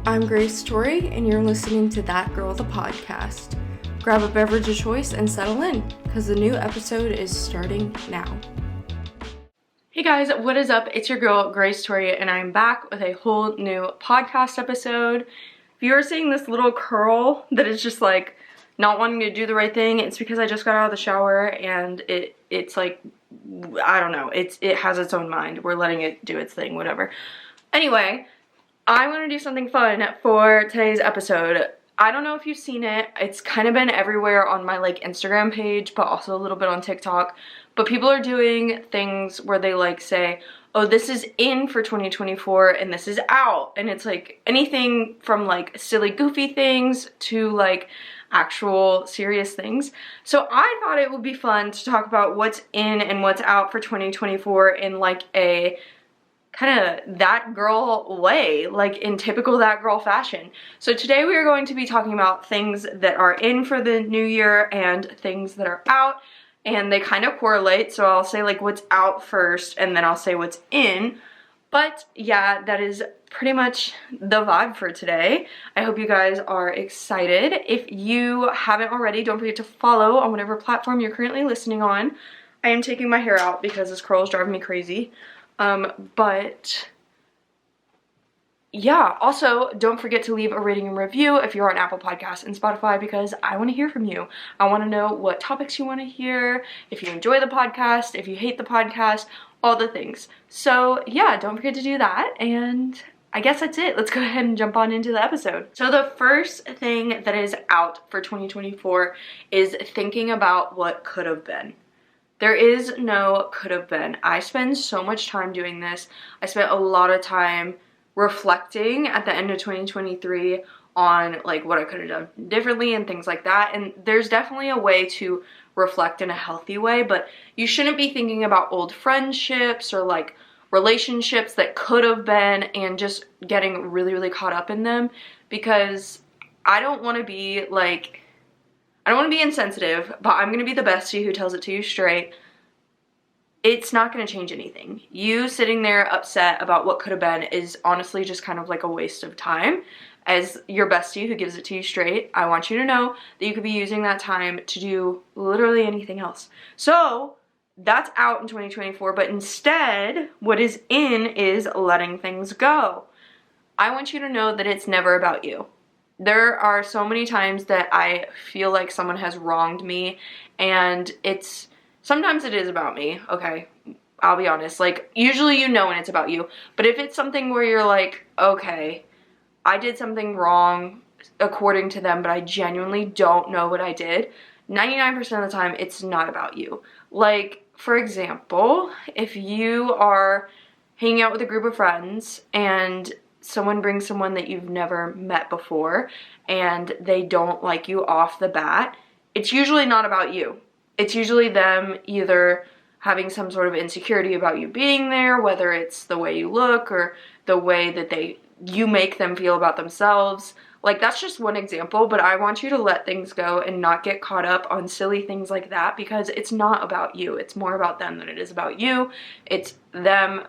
I'm Grace Torrey, and you're listening to That Girl the Podcast. Grab a beverage of choice and settle in, because the new episode is starting now. Hey guys, what is up? It's your girl, Grace Torrey, and I'm back with a whole new podcast episode. If you're seeing this little curl that is just like not wanting to do the right thing, it's because I just got out of the shower and it's like, I don't know, it has its own mind. We're letting it do its thing, whatever. Anyway, I'm going to do something fun for today's episode. I don't know if you've seen it. It's kind of been everywhere on my like Instagram page, but also a little bit on TikTok. But people are doing things where they like say, oh, this is in for 2024 and this is out. And it's like anything from like silly goofy things to like actual serious things. So I thought it would be fun to talk about what's in and what's out for 2024 in like a kind of that girl way, like in typical that girl fashion. So today we are going to be talking about things that are in for the new year and things that are out, and they kind of correlate. So I'll say like what's out first and then I'll say what's in. But yeah, that is pretty much the vibe for today. I hope you guys are excited. If you haven't already, don't forget to follow on whatever platform you're currently listening on. I am taking my hair out because this curl is driving me crazy. But yeah, also don't forget to leave a rating and review if you're on Apple Podcasts and Spotify, because I want to hear from you. I want to know what topics you want to hear, if you enjoy the podcast, if you hate the podcast, all the things. So yeah, don't forget to do that, and I guess that's it. Let's go ahead and jump on into the episode. So the first thing that is out for 2024 is thinking about what could have been. There is no could have been. I spend so much time doing this. I spent a lot of time reflecting at the end of 2023 on like what I could have done differently and things like that. And there's definitely a way to reflect in a healthy way, but you shouldn't be thinking about old friendships or like relationships that could have been and just getting really, really caught up in them, because I don't want to be like, I don't want to be insensitive, but I'm going to be the bestie who tells it to you straight. It's not going to change anything. You sitting there upset about what could have been is honestly just kind of like a waste of time. As your bestie who gives it to you straight, I want you to know that you could be using that time to do literally anything else. So that's out in 2024, but instead, what is in is letting things go. I want you to know that it's never about you. There are so many times that I feel like someone has wronged me, and sometimes it is about me, okay, I'll be honest, like, usually you know when it's about you, but if it's something where you're like, okay, I did something wrong according to them, but I genuinely don't know what I did, 99% of the time, it's not about you. Like, for example, if you are hanging out with a group of friends, and someone brings someone that you've never met before and they don't like you off the bat, it's usually not about you. It's usually them either having some sort of insecurity about you being there, whether it's the way you look or the way that you make them feel about themselves. Like, that's just one example, but I want you to let things go and not get caught up on silly things like that, because it's not about you. It's more about them than it is about you. It's them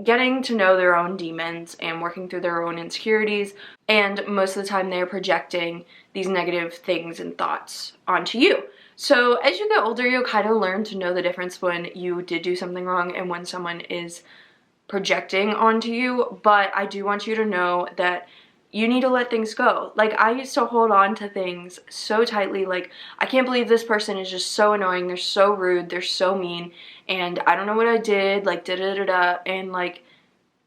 getting to know their own demons and working through their own insecurities, and most of the time they're projecting these negative things and thoughts onto you. So as you get older, you'll kind of learn to know the difference when you did do something wrong and when someone is projecting onto you, but I do want you to know that you need to let things go. Like, I used to hold on to things so tightly, like, I can't believe this person is just so annoying, they're so rude, they're so mean, and I don't know what I did, like, da-da-da-da, and, like,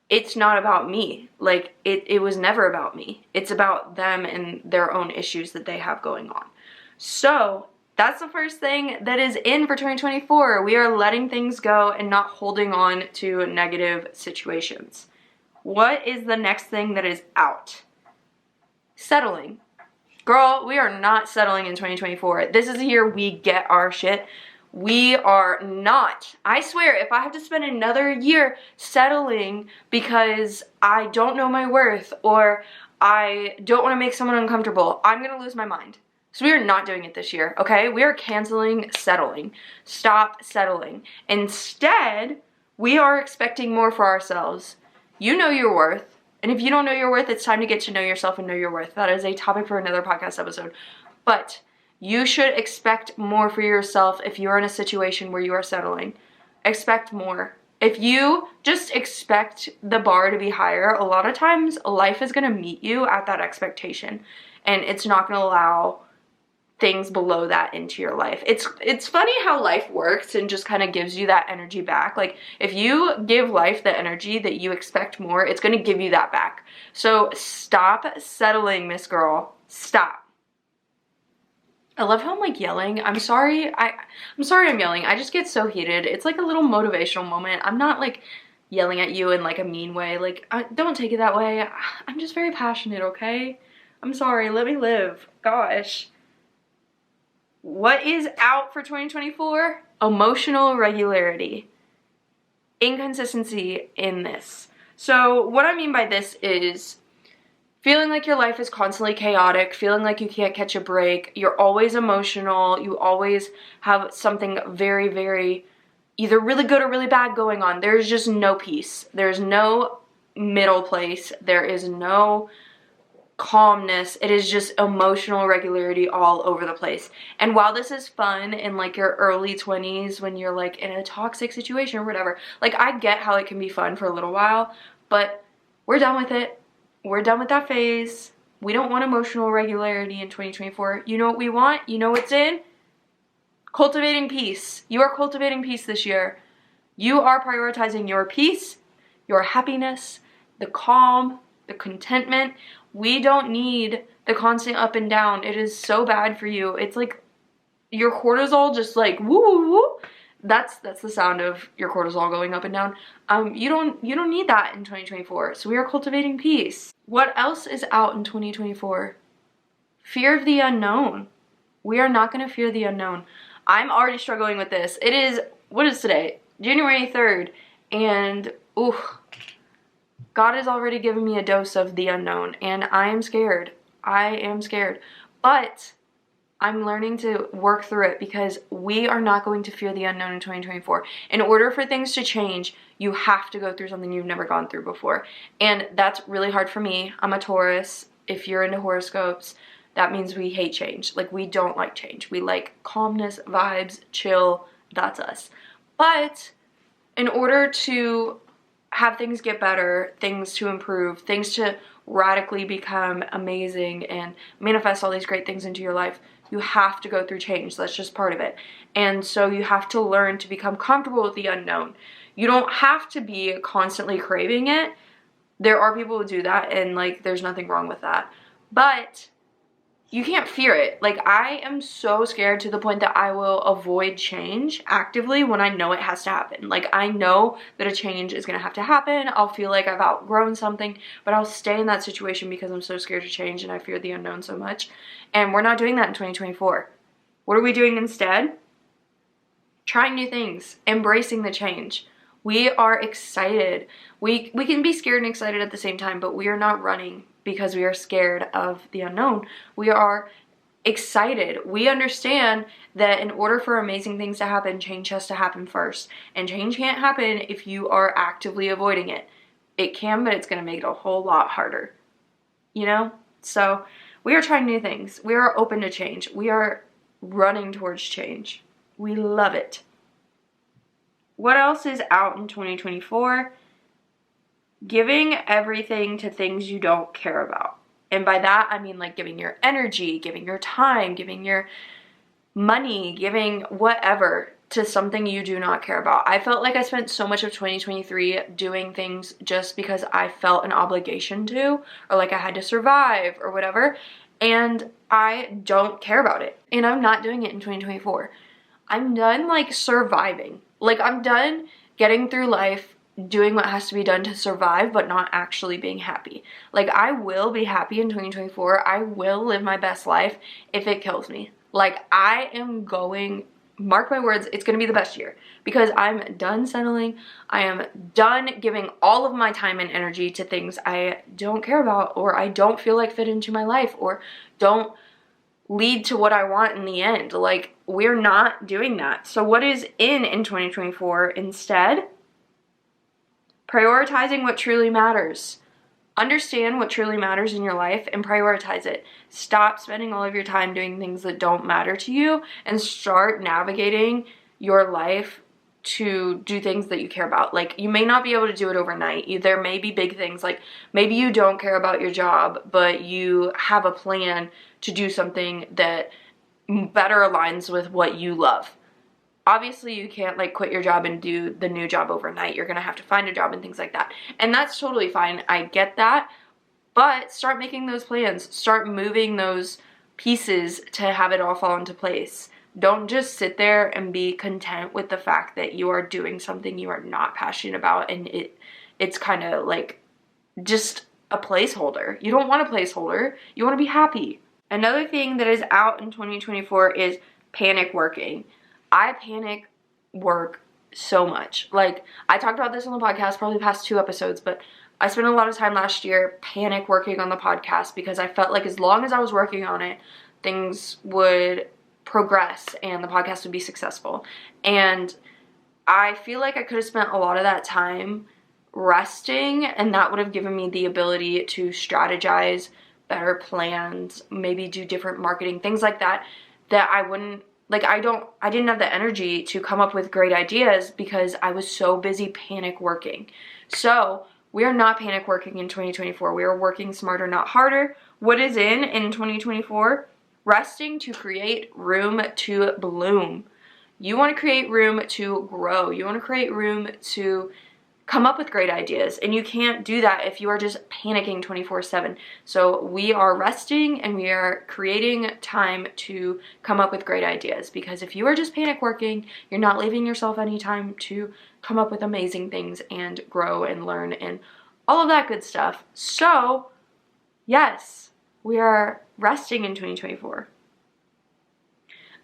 it's not about me. Like, it was never about me. It's about them and their own issues that they have going on. So, that's the first thing that is in for 2024. We are letting things go and not holding on to negative situations. What is the next thing that is out? Settling. Girl, we are not settling in 2024. This is the year we get our shit. We are not. I swear, if I have to spend another year settling because I don't know my worth or I don't want to make someone uncomfortable, I'm going to lose my mind. So we are not doing it this year, okay? We are canceling settling. Stop settling. Instead, we are expecting more for ourselves. You know your worth. And if you don't know your worth, it's time to get to know yourself and know your worth. That is a topic for another podcast episode. But you should expect more for yourself if you're in a situation where you are settling. Expect more. If you just expect the bar to be higher, a lot of times life is going to meet you at that expectation. And it's not going to allow things below that into your life. It's funny how life works and just kind of gives you that energy back. Like, if you give life the energy that you expect more, it's going to give you that back. So stop settling, Miss Girl. Stop. I love how I'm like yelling. I'm sorry I'm yelling. I just get so heated. It's like a little motivational moment. I'm not like yelling at you in like a mean way. Like, don't take it that way. I'm just very passionate, okay? I'm sorry. Let me live. Gosh. What is out for 2024? Emotional regularity. Inconsistency in this. So what I mean by this is feeling like your life is constantly chaotic, feeling like you can't catch a break, you're always emotional, you always have something very, very either really good or really bad going on. There's just no peace. There's no middle place. There is no calmness. It is just emotional regularity all over the place. And while this is fun in like your early 20s when you're like in a toxic situation or whatever, like I get how it can be fun for a little while, but we're done with it. We're done with that phase. We don't want emotional regularity in 2024. You know what we want? You know what's in? Cultivating peace. You are cultivating peace this year. You are prioritizing your peace, your happiness, the calm, the contentment. We don't need the constant up and down. It is so bad for you. It's like your cortisol just like woo woo woo. That's the sound of your cortisol going up and down. You don't need that in 2024. So we are cultivating peace. What else is out in 2024? Fear of the unknown. We are not going to fear the unknown. I'm already struggling with this. It is, what is today? January 3rd. And ooh, God has already given me a dose of the unknown, and I am scared. I am scared. But I'm learning to work through it because we are not going to fear the unknown in 2024. In order for things to change, you have to go through something you've never gone through before. And that's really hard for me. I'm a Taurus. If you're into horoscopes, that means we hate change. Like, we don't like change. We like calmness, vibes, chill. That's us. But in order to have things get better, things to improve, things to radically become amazing and manifest all these great things into your life, you have to go through change. That's just part of it. And so you have to learn to become comfortable with the unknown. You don't have to be constantly craving it. There are people who do that, and like there's nothing wrong with that. But you can't fear it. Like, I am so scared to the point that I will avoid change actively when I know it has to happen. Like, I know that a change is going to have to happen. I'll feel like I've outgrown something, but I'll stay in that situation because I'm so scared to change and I fear the unknown so much. And we're not doing that in 2024. What are we doing instead? Trying new things, embracing the change. We are excited. We can be scared and excited at the same time, but we are not running because we are scared of the unknown. We are excited. We understand that in order for amazing things to happen, change has to happen first. And change can't happen if you are actively avoiding it. It can, but it's going to make it a whole lot harder. You know? So we are trying new things. We are open to change. We are running towards change. We love it. What else is out in 2024? Giving everything to things you don't care about. And by that, I mean like giving your energy, giving your time, giving your money, giving whatever to something you do not care about. I felt like I spent so much of 2023 doing things just because I felt an obligation to, or like I had to survive or whatever. And I don't care about it. And I'm not doing it in 2024. I'm done like surviving. Like, I'm done getting through life doing what has to be done to survive, but not actually being happy. Like, I will be happy in 2024. I will live my best life if it kills me. Like, I am going, mark my words, it's going to be the best year because I'm done settling. I am done giving all of my time and energy to things I don't care about or I don't feel like fit into my life or don't lead to what I want in the end. Like, we're not doing that. So what is in 2024 instead? Prioritizing what truly matters. Understand what truly matters in your life and prioritize it. Stop spending all of your time doing things that don't matter to you and start navigating your life to do things that you care about. Like, you may not be able to do it overnight. There may be big things, like maybe you don't care about your job, but you have a plan to do something that better aligns with what you love. Obviously, you can't like quit your job and do the new job overnight. You're gonna have to find a job and things like that. And that's totally fine. I get that. But start making those plans. Start moving those pieces to have it all fall into place. Don't just sit there and be content with the fact that you are doing something you are not passionate about and it's kind of like just a placeholder. You don't want a placeholder. You want to be happy. Another thing that is out in 2024 is panic working. I panic work so much. Like, I talked about this on the podcast, probably the past 2 episodes, but I spent a lot of time last year panic working on the podcast because I felt like as long as I was working on it, things would progress and the podcast would be successful. And I feel like I could have spent a lot of that time resting, and that would have given me the ability to strategize better plans, maybe do different marketing, things like that, that I wouldn't, like, I didn't have the energy to come up with great ideas because I was so busy panic working. So we are not panic working in 2024. We are working smarter, not harder. What is in 2024? Resting to create room to bloom. You want to create room to grow. You want to create room to come up with great ideas, and you can't do that if you are just panicking 24/7. So we are resting and we are creating time to come up with great ideas, because if you are just panic working, you're not leaving yourself any time to come up with amazing things and grow and learn and all of that good stuff. So yes, we are resting in 2024.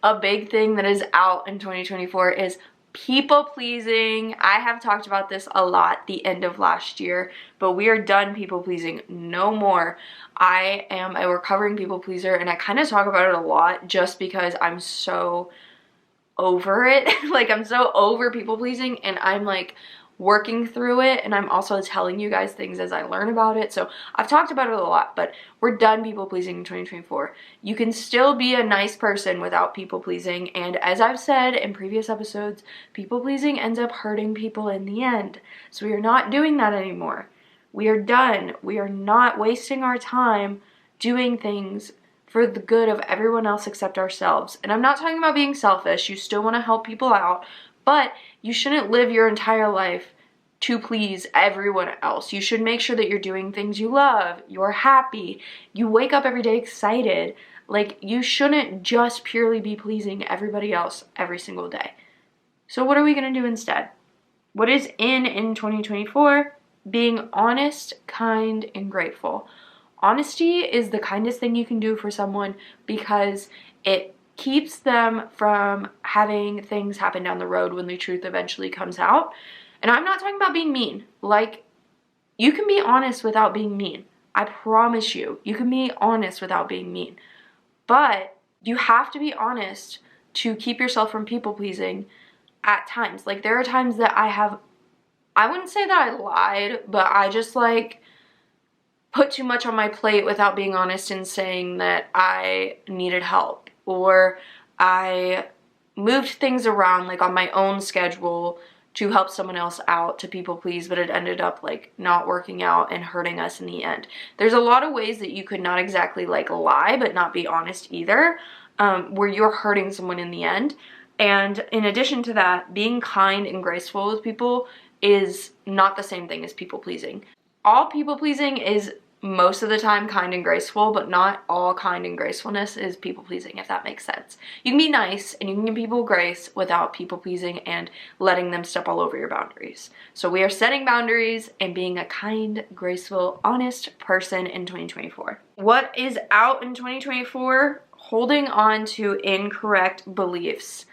A big thing that is out in 2024 is people pleasing. I have talked about this a lot the end of last year, but we are done people pleasing. No more. I am a recovering people pleaser, and I kind of talk about it a lot just because I'm so over it. Like, I'm so over people pleasing, and I'm like working through it, and I'm also telling you guys things as I learn about it. So I've talked about it a lot, but we're done people pleasing in 2024. You can still be a nice person without people pleasing, and as I've said in previous episodes, people pleasing ends up hurting people in the end. So we are not doing that anymore. We are done. We are not wasting our time doing things for the good of everyone else except ourselves. And I'm not talking about being selfish. You still want to help people out, but you shouldn't live your entire life to please everyone else. You should make sure that you're doing things you love, you're happy, you wake up every day excited. Like, you shouldn't just purely be pleasing everybody else every single day. So what are we going to do instead? What is in 2024? Being honest, kind, and grateful. Honesty is the kindest thing you can do for someone because it keeps them from having things happen down the road when the truth eventually comes out. And I'm not talking about being mean. Like, you can be honest without being mean. I promise you, you can be honest without being mean. But you have to be honest to keep yourself from people pleasing at times. Like, there are times that I wouldn't say that I lied, but I just like put too much on my plate without being honest and saying that I needed help, or I moved things around like on my own schedule to help someone else out to people please, but it ended up like not working out and hurting us in the end. There's a lot of ways that you could not exactly like lie but not be honest either, where you're hurting someone in the end. And in addition to that, being kind and graceful with people is not the same thing as people pleasing. All people pleasing is most of the time kind and graceful, but not all kind and gracefulness is people pleasing, if that makes sense. You can be nice and you can give people grace without people pleasing and letting them step all over your boundaries. So we are setting boundaries and being a kind, graceful, honest person in 2024. What is out in 2024? Holding on to incorrect beliefs,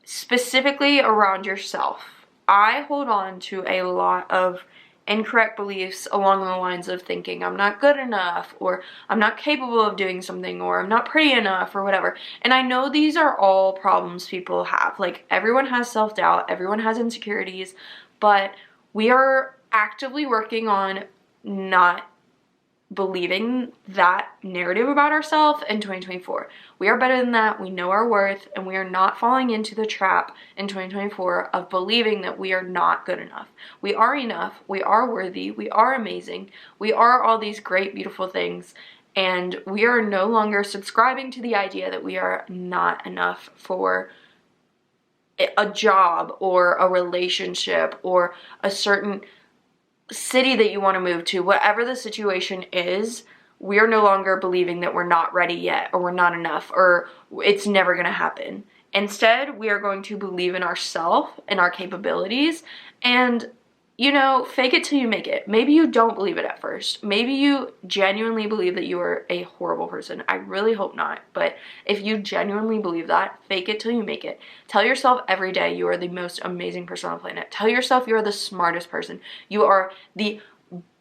specifically around yourself. I hold on to a lot of incorrect beliefs along the lines of thinking I'm not good enough, or I'm not capable of doing something, or I'm not pretty enough, or whatever. And I know these are all problems people have. Like, everyone has self-doubt, everyone has insecurities, but we are actively working on not believing that narrative about ourselves in 2024. We are better than that. We know our worth, and we are not falling into the trap in 2024 of believing that we are not good enough. We are enough. We are worthy. We are amazing. We are all these great, beautiful things. And we are no longer subscribing to the idea that we are not enough for a job or a relationship or a certain city that you want to move to. Whatever the situation is, we are no longer believing that we're not ready yet, or we're not enough, or it's never going to happen. Instead, we are going to believe in ourselves and our capabilities, and you know, fake it till you make it. Maybe you don't believe it at first. Maybe you genuinely believe that you are a horrible person. I really hope not. But if you genuinely believe that, fake it till you make it. Tell yourself every day you are the most amazing person on the planet. Tell yourself you are the smartest person. You are the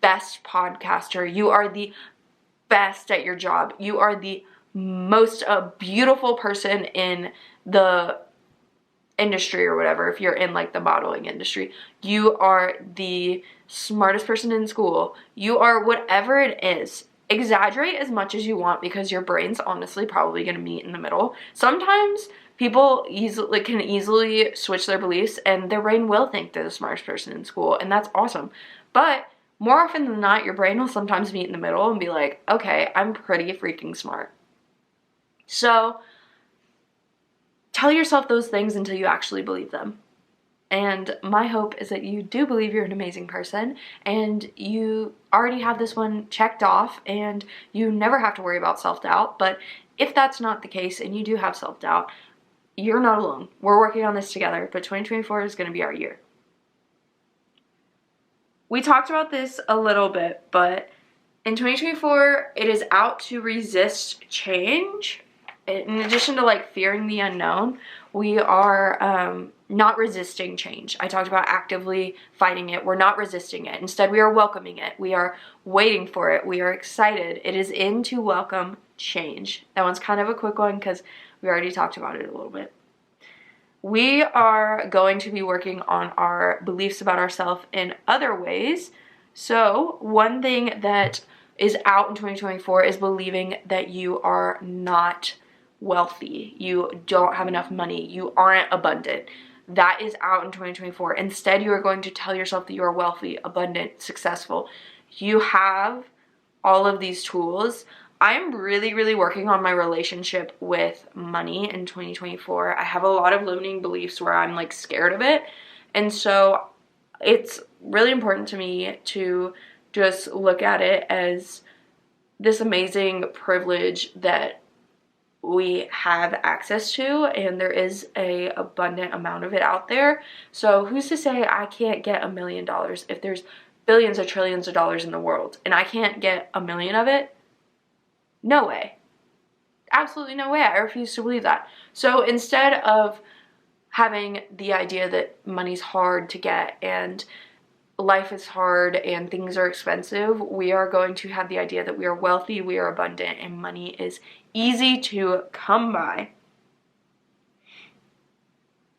best podcaster. You are the best at your job. You are the most beautiful person in the industry or whatever. If you're in like the modeling industry, you are the smartest person in school. You are whatever it is. Exaggerate as much as you want, because your brain's honestly probably going to meet in the middle. Sometimes people can easily switch their beliefs, and their brain will think they're the smartest person in school, and that's awesome. But more often than not, your brain will sometimes meet in the middle and be like, okay, I'm pretty freaking smart. So tell yourself those things until you actually believe them. And my hope is that you do believe you're an amazing person, and you already have this one checked off, and you never have to worry about self-doubt. But if that's not the case and you do have self-doubt, you're not alone. We're working on this together, but 2024 is going to be our year. We talked about this a little bit, but in 2024, it is out to resist change. In addition to like fearing the unknown, we are not resisting change. I talked about actively fighting it. We're not resisting it. Instead, we are welcoming it. We are waiting for it. We are excited. It is in to welcome change. That one's kind of a quick one because we already talked about it a little bit. We are going to be working on our beliefs about ourselves in other ways. So one thing that is out in 2024 is believing that you are not wealthy, you don't have enough money, you aren't abundant. That is out in 2024. Instead, you are going to tell yourself that you are wealthy, abundant, successful. You have all of these tools. I'm really working on my relationship with money in 2024. I have a lot of limiting beliefs where I'm like scared of it. And so it's really important to me to just look at it as this amazing privilege that we have access to, and there is a abundant amount of it out there. So who's to say I can't get $1 million if there's billions or trillions of dollars in the world and I can't get 1 million of it? No way. Absolutely no way. I refuse to believe that. So instead of having the idea that money's hard to get and life is hard and things are expensive, we are going to have the idea that we are wealthy, we are abundant, and money is easy to come by.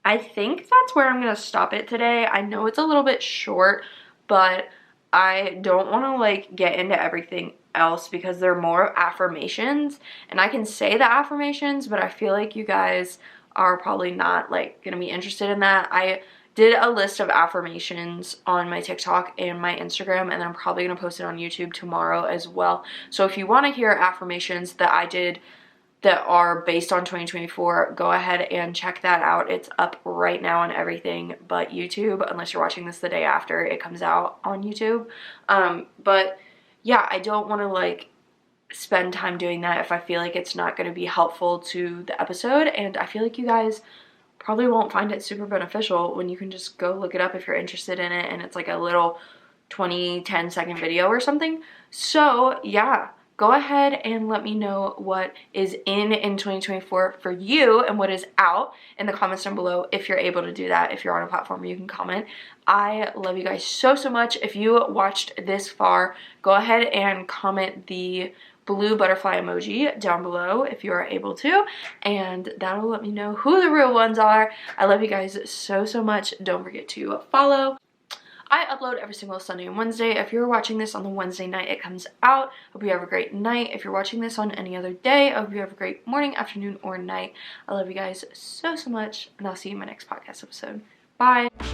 I think that's where I'm going to stop it today. I know it's a little bit short, but I don't want to like get into everything else because there are more affirmations, and I can say the affirmations, but I feel like you guys are probably not like going to be interested in that. I did a list of affirmations on my TikTok and my Instagram, and then I'm probably going to post it on YouTube tomorrow as well. So if you want to hear affirmations that I did that are based on 2024, go ahead and check that out. It's up right now on everything but YouTube, unless you're watching this the day after it comes out on YouTube. But yeah, I don't want to like spend time doing that if I feel like it's not going to be helpful to the episode, and I feel like you guys probably won't find it super beneficial when you can just go look it up if you're interested in it, and it's like a little 10-second video or something. So yeah, go ahead and let me know what is in 2024 for you and what is out in the comments down below if you're able to do that. If you're on a platform where you can comment. I love you guys so much. If you watched this far, go ahead and comment the blue butterfly emoji down below if you are able to, and that'll let me know who the real ones are. I love you guys so much. Don't forget to follow. I upload every single Sunday and Wednesday. If you're watching this on the Wednesday night it comes out, hope you have a great night. If you're watching this on any other day, I hope you have a great morning, afternoon, or night. I love you guys so much, and I'll see you in my next podcast episode. Bye!